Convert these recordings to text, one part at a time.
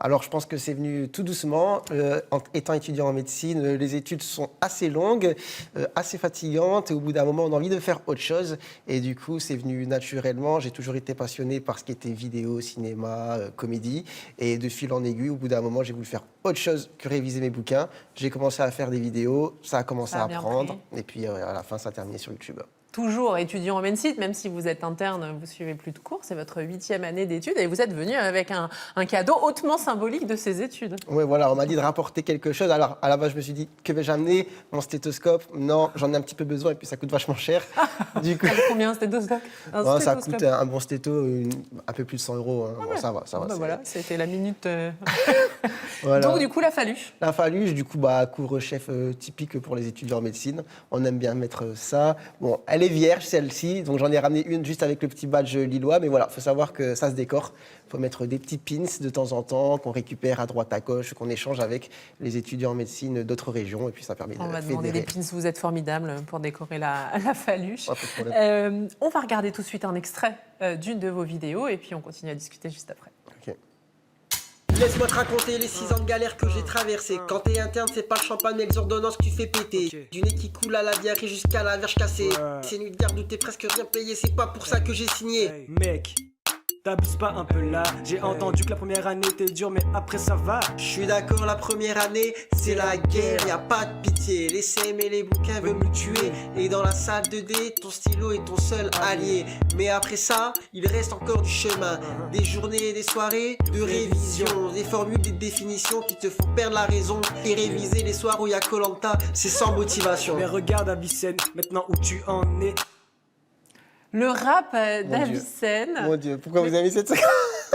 Alors, je pense que c'est venu tout doucement. Étant étudiant en médecine, les études sont assez longues, assez fatigantes, et au bout d'un moment, on a envie de faire autre chose. Et du coup, c'est venu naturellement. J'ai toujours été passionné par ce qui était vidéo, cinéma, comédie. Et de fil en aiguille, au bout d'un moment, j'ai voulu faire autre chose que réviser mes bouquins. J'ai commencé à faire des vidéos, ça a commencé à prendre. Et puis, à la fin, ça a terminé sur YouTube. Toujours étudiant en médecine, même si vous êtes interne, vous suivez plus de cours, c'est votre 8e année d'études et vous êtes venu avec un cadeau hautement symbolique de ces études. Oui, voilà, on m'a dit de rapporter quelque chose. Alors, à la base, je me suis dit, que vais-je amener? Mon stéthoscope? Non, j'en ai un petit peu besoin et puis ça coûte vachement cher. Du coup... Combien un stéthoscope? Ça coûte un bon stéto, un peu plus de 100 €. Hein. Bon, ça va. Voilà, c'était la minute. Voilà. Donc, du coup, la Faluche. La Faluche, du coup, couvre-chef typique pour les étudiants en médecine. On aime bien mettre ça. Bon, elle est vierge, celle-ci, donc j'en ai ramené une juste avec le petit badge lillois. Mais voilà, il faut savoir que ça se décore. Il faut mettre des petits pins de temps en temps qu'on récupère à droite, à gauche, qu'on échange avec les étudiants en médecine d'autres régions. Et puis ça permet de fédérer. On va demander des pins, vous êtes formidable pour décorer la Faluche. On va regarder tout de suite un extrait d'une de vos vidéos et puis on continue à discuter juste après. Okay. Laisse-moi te raconter les 6 ans de galère que j'ai traversé. Quand t'es interne, c'est pas le champagne mais les ordonnances que tu fais péter. Okay. Du nez qui coule à la diarrhée jusqu'à la verge cassée. C'est nuit de garde où t'es presque rien payé, c'est pas pour ça que j'ai signé. Hey, mec, t'abuses pas un peu là. J'ai entendu que la première année était dure, mais après ça va. Je suis d'accord, la première année, c'est la guerre, y a pas de pitié. Les CM et les bouquins veulent me tuer. Et dans la salle de D, ton stylo est ton seul allié. Mais après ça, il reste encore du chemin. Des journées et des soirées de révision. Des formules, des définitions qui te font perdre la raison. Et réviser les soirs où y a Koh-Lanta, c'est sans motivation. Mais regarde Avicenne, maintenant où tu en es. Le rap d'Avicenne. Mon Dieu, pourquoi vous avez mis cette séquence?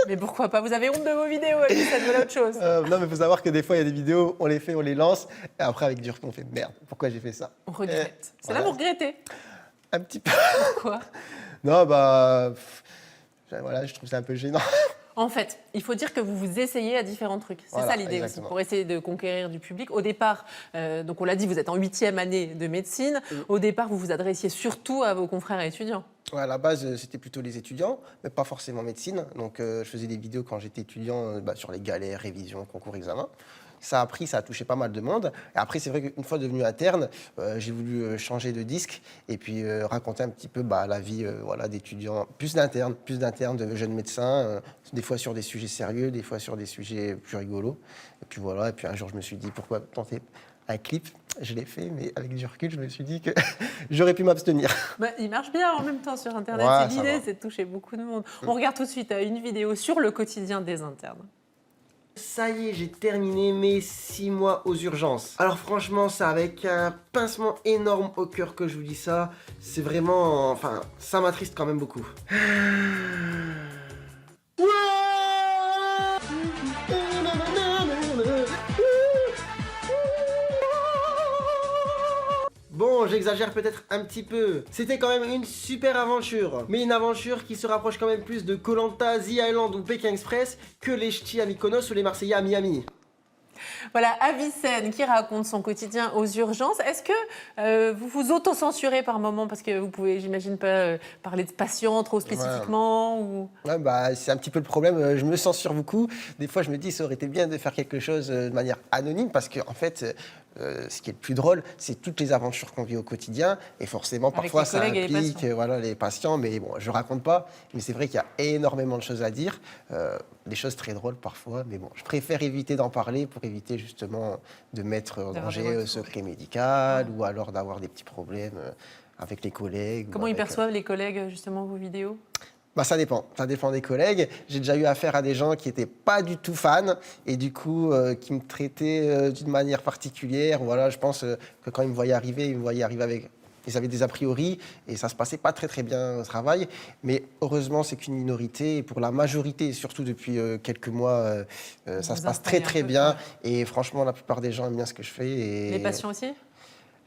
Mais pourquoi pas? Vous avez honte de vos vidéos, Avicenne, voilà autre chose. Non, mais il faut savoir que des fois, il y a des vidéos, on les fait, on les lance, et après, avec du recul, on fait merde, pourquoi j'ai fait ça? On regrette. C'est là, vous regrettez? Un petit peu. Pourquoi? Non, voilà, je trouve ça un peu gênant. En fait, il faut dire que vous vous essayez à différents trucs. C'est ça l'idée aussi, pour essayer de conquérir du public. Au départ, donc on l'a dit, vous êtes en 8e année de médecine. Au départ, vous vous adressiez surtout à vos confrères étudiants. Ouais, à la base, c'était plutôt les étudiants, mais pas forcément médecine. Donc, je faisais des vidéos quand j'étais étudiant sur les galères, révisions, concours, examens. Ça a pris, ça a touché pas mal de monde. Et après, c'est vrai qu'une fois devenu interne, j'ai voulu changer de disque et puis raconter un petit peu la vie d'étudiants, plus d'internes, de jeunes médecins, des fois sur des sujets sérieux, des fois sur des sujets plus rigolos. Et puis voilà, et puis un jour, je me suis dit, pourquoi tenter un clip? Je l'ai fait, mais avec du recul, je me suis dit que j'aurais pu m'abstenir. Il marche bien en même temps sur Internet. Ouais, l'idée, c'est de toucher beaucoup de monde. On regarde tout de suite une vidéo sur le quotidien des internes. Ça y est, j'ai terminé mes 6 mois aux urgences. Alors franchement, c'est avec un pincement énorme au cœur que je vous dis ça. C'est vraiment... Enfin, ça m'attriste quand même beaucoup. Bon, j'exagère peut-être un petit peu. C'était quand même une super aventure. Mais une aventure qui se rapproche quand même plus de Koh-Lanta, The Island ou Pékin Express que les ch'tis à Mykonos ou les Marseillais à Miami. Voilà, Avicenne qui raconte son quotidien aux urgences. Est-ce que vous vous auto-censurez par moment? Parce que vous pouvez, j'imagine, pas parler de patients trop spécifiquement ou... Ouais, c'est un petit peu le problème. Je me censure beaucoup. Des fois, je me dis ça aurait été bien de faire quelque chose de manière anonyme parce qu'en fait, ce qui est le plus drôle, c'est toutes les aventures qu'on vit au quotidien. Et forcément, parfois, ça implique les patients. Mais bon, je raconte pas. Mais c'est vrai qu'il y a énormément de choses à dire. Des choses très drôles parfois. Mais bon, je préfère éviter d'en parler pour éviter justement de mettre en danger le secret médical ou alors d'avoir des petits problèmes avec les collègues. Comment ils perçoivent les collègues justement vos vidéos? Ça dépend des collègues. J'ai déjà eu affaire à des gens qui n'étaient pas du tout fans et du coup qui me traitaient d'une manière particulière. Voilà, je pense que quand ils me voyaient arriver avec... Ils avaient des a priori et ça se passait pas très très bien au travail. Mais heureusement, c'est qu'une minorité. Et pour la majorité, surtout depuis quelques mois, ça se passe très très bien. Et franchement, la plupart des gens aiment bien ce que je fais. Et... Les patients aussi?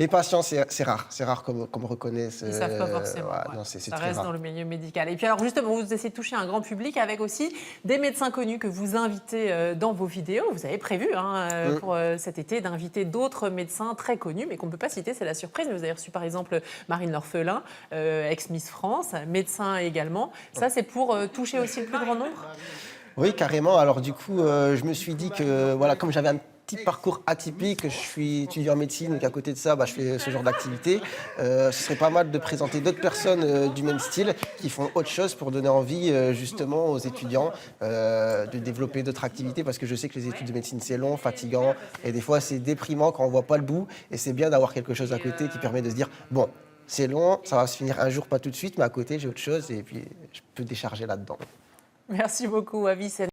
Les patients, c'est rare qu'on me reconnaisse. Ils ne savent pas forcément. Non, c'est ça très reste rare. Dans le milieu médical. Et puis alors justement, vous essayez de toucher un grand public avec aussi des médecins connus que vous invitez dans vos vidéos. Vous avez prévu pour cet été d'inviter d'autres médecins très connus, mais qu'on ne peut pas citer, c'est la surprise. Mais vous avez reçu par exemple Marine L'Orphelin, ex-Miss France, médecin également. Ça, c'est pour toucher aussi le plus grand nombre? Oui, carrément. Alors du coup, je me suis dit que voilà, comme j'avais un petit parcours atypique, je suis étudiant en médecine et qu'à côté de ça, je fais ce genre d'activité, ce serait pas mal de présenter d'autres personnes du même style qui font autre chose pour donner envie justement aux étudiants de développer d'autres activités parce que je sais que les études de médecine c'est long, fatigant et des fois c'est déprimant quand on voit pas le bout et c'est bien d'avoir quelque chose à côté qui permet de se dire bon, c'est long, ça va se finir un jour, pas tout de suite, mais à côté j'ai autre chose et puis je peux décharger là-dedans. Merci beaucoup, Avicenne.